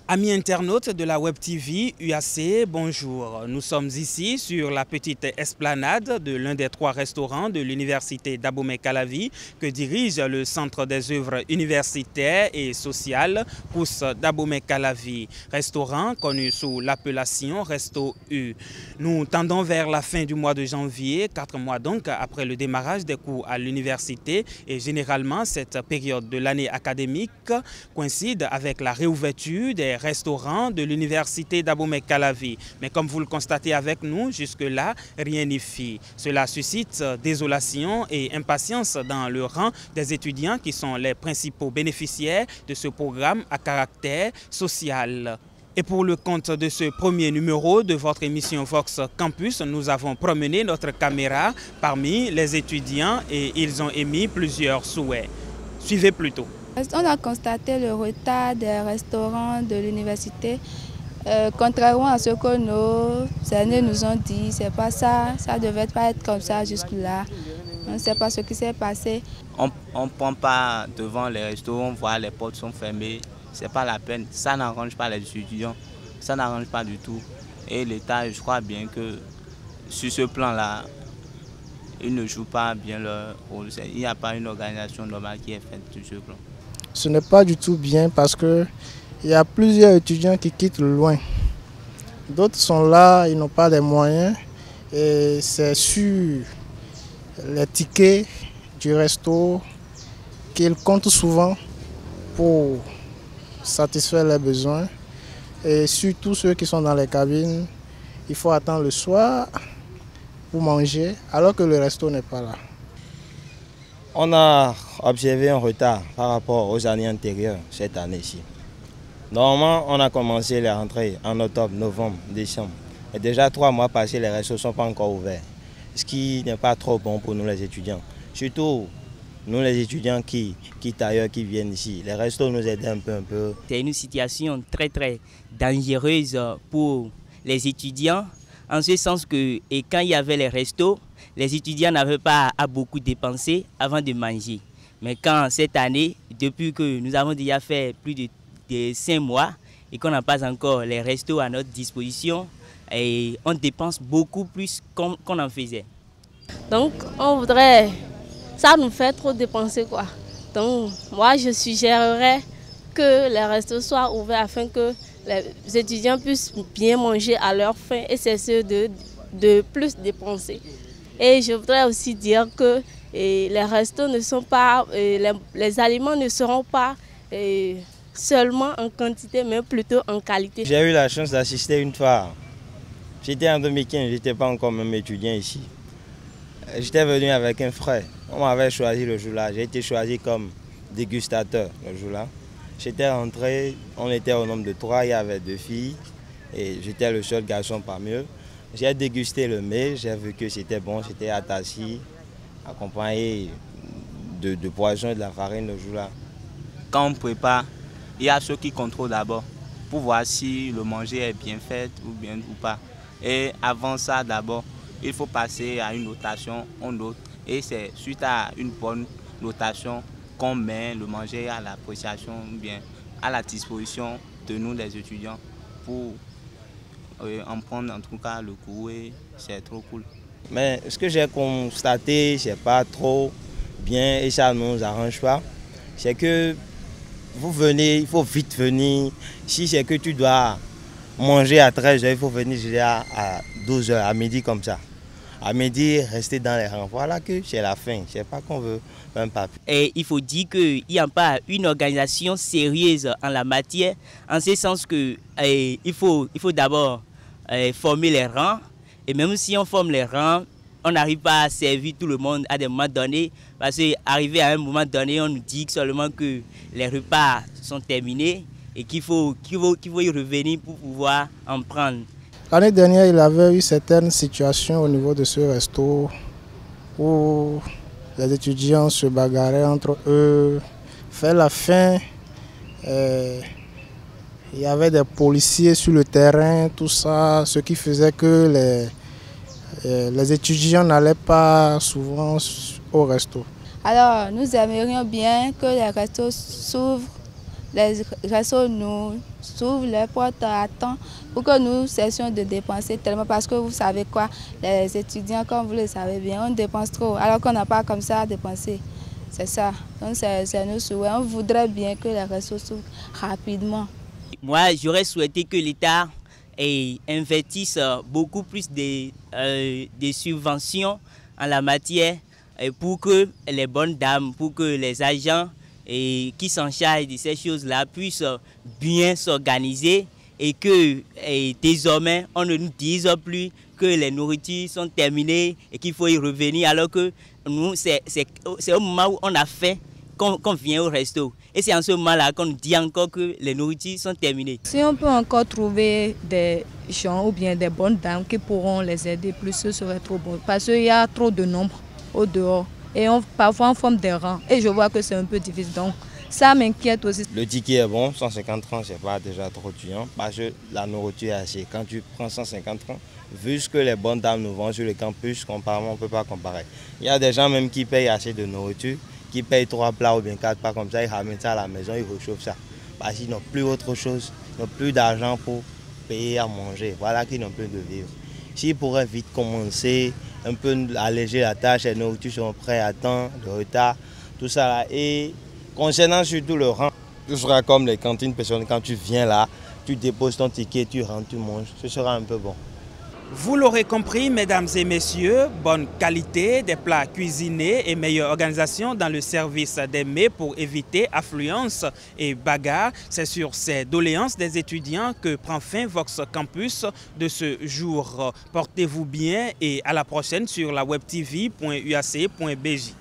Amis internautes de la Web TV UAC, bonjour. Nous sommes ici sur la petite esplanade de l'un des 3 restaurants de l'université d'Abomey-Calavi que dirige le Centre des œuvres universitaires et sociales COUS d'Abomey-Calavi. Restaurant connu sous l'appellation Resto U. Nous tendons vers la fin du mois de janvier, 4 mois donc après le démarrage des cours à l'université, et généralement cette période de l'année académique coïncide avec la réouverture des restaurants de l'université d'Abomey-Calavi. Mais comme vous le constatez avec nous, jusque-là, rien n'y fit. Cela suscite désolation et impatience dans le rang des étudiants qui sont les principaux bénéficiaires de ce programme à caractère social. Et pour le compte de ce premier numéro de votre émission Vox Campus, nous avons promené notre caméra parmi les étudiants et ils ont émis plusieurs souhaits. Suivez plutôt. On a constaté le retard des restaurants de l'université. Contrairement à ce que nos aînés nous ont dit, c'est pas ça, ça ne devait pas être comme ça jusque-là. On ne sait pas ce qui s'est passé. On ne prend pas devant les restaurants, on voit les portes sont fermées. C'est pas la peine. Ça n'arrange pas les étudiants. Ça n'arrange pas du tout. Et l'État, je crois bien que sur ce plan-là, il ne joue pas bien leur rôle. Il n'y a pas une organisation normale qui est faite sur ce plan. Ce n'est pas du tout bien parce qu'il y a plusieurs étudiants qui quittent loin. D'autres sont là, ils n'ont pas les moyens. Et c'est sur les tickets du resto qu'ils comptent souvent pour satisfaire leurs besoins. Et surtout ceux qui sont dans les cabines, il faut attendre le soir pour manger alors que le resto n'est pas là. On a observé un retard par rapport aux années antérieures cette année-ci. Normalement, on a commencé les rentrées en octobre, novembre, décembre. Et déjà 3 mois passés, les restos ne sont pas encore ouverts. Ce qui n'est pas trop bon pour nous les étudiants. Surtout nous les étudiants qui quittent ailleurs, qui viennent ici. Les restos nous aident un peu. C'est une situation très dangereuse pour les étudiants. En ce sens que quand il y avait les restos, les étudiants n'avaient pas à beaucoup dépenser avant de manger. Mais quand cette année, depuis que nous avons déjà fait plus de 5 mois et qu'on n'a pas encore les restos à notre disposition, et on dépense beaucoup plus qu'on en faisait. Donc on voudrait, ça nous fait trop dépenser quoi. Donc moi je suggérerais que les restos soient ouverts afin que les étudiants puissent bien manger à leur faim et cesser de plus dépenser. Et je voudrais aussi dire que les restos ne sont pas, les aliments ne seront pas seulement en quantité, mais plutôt en qualité. J'ai eu la chance d'assister une fois. J'étais en 2015, je n'étais pas encore même étudiant ici. J'étais venu avec un frère. On m'avait choisi le jour-là. J'ai été choisi comme dégustateur le jour-là. J'étais rentré, on était au nombre de 3, il y avait 2 filles et j'étais le seul garçon parmi eux. J'ai dégusté le mets, j'ai vu que c'était bon, c'était atassi, accompagné de poisson et de la farine le jour-là. Quand on prépare, il y a ceux qui contrôlent d'abord pour voir si le manger est bien fait ou pas. Et avant ça, d'abord, il faut passer à une notation, on note. Et c'est suite à une bonne notation qu'on met le manger à l'appréciation ou bien à la disposition de nous les étudiants pour en prendre en tout cas le cours et c'est trop cool. Mais ce que j'ai constaté, c'est pas trop bien et ça ne nous arrange pas. C'est que vous venez, il faut vite venir. Si c'est que tu dois manger à 13h, il faut venir à 12h, à midi comme ça. À midi, rester dans les rangs. Voilà que c'est la fin. C'est pas qu'on veut même pas. Et il faut dire qu'il n'y a pas une organisation sérieuse en la matière, en ce sens que il faut d'abord former les rangs. Et même si on forme les rangs, on n'arrive pas à servir tout le monde à des moments donnés. Parce qu'arrivé à un moment donné, on nous dit seulement que les repas sont terminés et qu'il faut y revenir pour pouvoir en prendre. L'année dernière, il avait eu certaines situations au niveau de ce resto où les étudiants se bagarraient entre eux, vers la fin. Il y avait des policiers sur le terrain, tout ça, ce qui faisait que les étudiants n'allaient pas souvent au resto. Alors nous aimerions bien que les restos s'ouvrent les restos nous ouvrent les portes à temps pour que nous cessions de dépenser tellement. Parce que vous savez quoi, les étudiants, comme vous le savez bien, on dépense trop alors qu'on n'a pas comme ça à dépenser. C'est ça. Donc c'est nos souhaits. On voudrait bien que les restos s'ouvrent rapidement. Moi, j'aurais souhaité que l'État investisse beaucoup plus de subventions en la matière pour que les bonnes dames, pour que les agents qui s'en chargent de ces choses-là puissent bien s'organiser et que désormais on ne nous dise plus que les nourritures sont terminées et qu'il faut y revenir alors que nous, c'est au moment où on a faim qu'on vient au resto. Et c'est en ce moment-là qu'on nous dit encore que les nourritures sont terminées. Si on peut encore trouver des gens ou bien des bonnes dames qui pourront les aider plus, ce serait trop bon. Parce qu'il y a trop de nombre au dehors. Et parfois on forme des rangs. Et je vois que c'est un peu difficile. Donc ça m'inquiète aussi. Le ticket est bon, 150 francs, c'est pas déjà trop tuant. Parce que la nourriture est assez. Quand tu prends 150 francs, vu ce que les bonnes dames nous vendent sur le campus, comparément, on ne peut pas comparer. Il y a des gens même qui payent assez de nourriture, qui payent 3 plats ou bien 4 plats comme ça, ils ramènent ça à la maison, ils réchauffent ça. Parce qu'ils n'ont plus autre chose, ils n'ont plus d'argent pour payer à manger. Voilà qu'ils n'ont plus de vivre. S'ils pourraient vite commencer, un peu alléger la tâche, les nourritures sont prêtes à temps, le retard, tout ça là. Et concernant surtout le rang, ce sera comme les cantines personnelles, quand tu viens là, tu déposes ton ticket, tu rentres, tu manges, ce sera un peu bon. Vous l'aurez compris, mesdames et messieurs, bonne qualité des plats cuisinés et meilleure organisation dans le service des mets pour éviter affluence et bagarre. C'est sur ces doléances des étudiants que prend fin Vox Campus de ce jour. Portez-vous bien et à la prochaine sur la webtv.uac.bj.